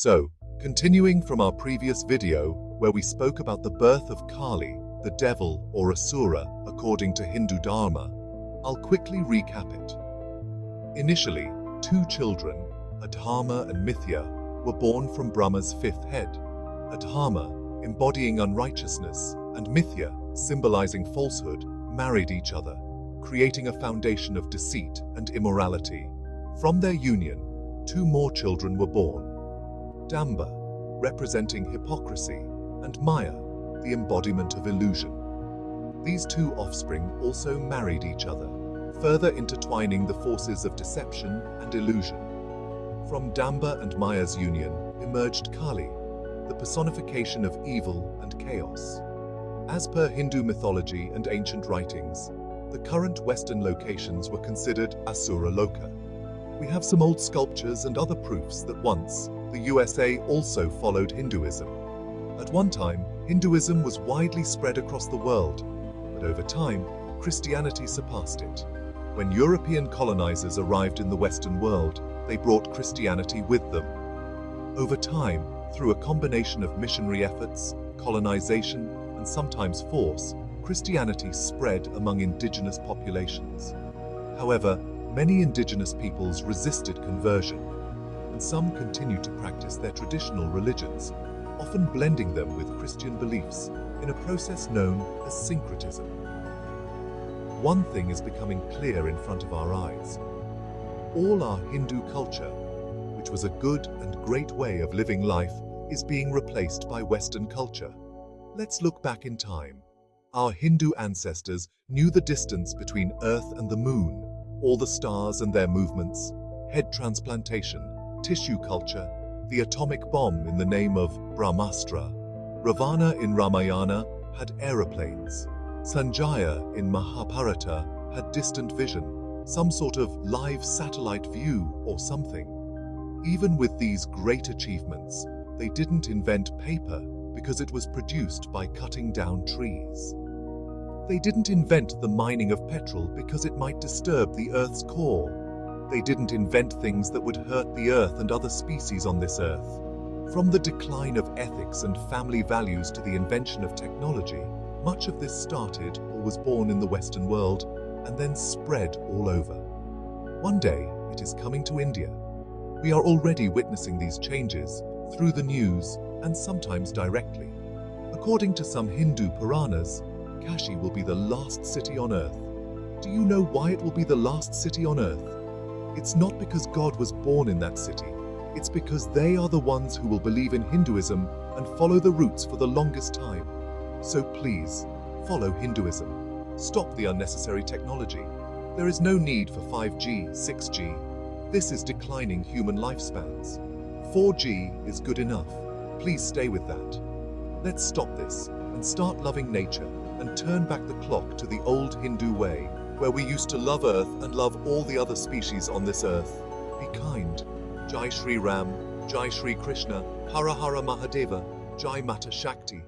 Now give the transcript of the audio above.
So, continuing from our previous video where we spoke about the birth of Kali, the devil or Asura, according to Hindu Dharma, I'll quickly recap it. Initially, two children, Adharma and Mithya, were born from Brahma's fifth head. Adharma, embodying unrighteousness, and Mithya, symbolizing falsehood, married each other, creating a foundation of deceit and immorality. From their union, two more children were born. Damba, representing hypocrisy, and Maya, the embodiment of illusion. These two offspring also married each other, further intertwining the forces of deception and illusion. From Damba and Maya's union emerged Kali, the personification of evil and chaos. As per Hindu mythology and ancient writings, the current Western locations were considered Asura Loka. We have some old sculptures and other proofs that once, the USA also followed Hinduism. At one time, Hinduism was widely spread across the world, but over time, Christianity surpassed it. When European colonizers arrived in the Western world, they brought Christianity with them. Over time, through a combination of missionary efforts, colonization, and sometimes force, Christianity spread among indigenous populations. However, many indigenous peoples resisted conversion, and some continued to practice their traditional religions, often blending them with Christian beliefs in a process known as syncretism. One thing is becoming clear in front of our eyes. All our Hindu culture, which was a good and great way of living life, is being replaced by Western culture. Let's look back in time. Our Hindu ancestors knew the distance between Earth and the Moon, all the stars and their movements, head transplantation, tissue culture, the atomic bomb in the name of Brahmastra. Ravana in Ramayana had aeroplanes. Sanjaya in Mahabharata had distant vision, some sort of live satellite view or something. Even with these great achievements, they didn't invent paper because it was produced by cutting down trees. They didn't invent the mining of petrol because it might disturb the Earth's core. They didn't invent things that would hurt the Earth and other species on this Earth. From the decline of ethics and family values to the invention of technology, much of this started or was born in the Western world and then spread all over. One day, it is coming to India. We are already witnessing these changes through the news and sometimes directly. According to some Hindu Puranas, Kashi will be the last city on earth. Do you know why it will be the last city on earth? It's not because God was born in that city. It's because they are the ones who will believe in Hinduism and follow the roots for the longest time. So please, follow Hinduism. Stop the unnecessary technology. There is no need for 5G, 6G. This is declining human lifespans. 4G is good enough. Please stay with that. Let's stop this and start loving nature and turn back the clock to the old Hindu way, where we used to love Earth and love all the other species on this Earth. Be kind. Jai Shri Ram, Jai Shri Krishna, Hara Hara Mahadeva, Jai Mata Shakti.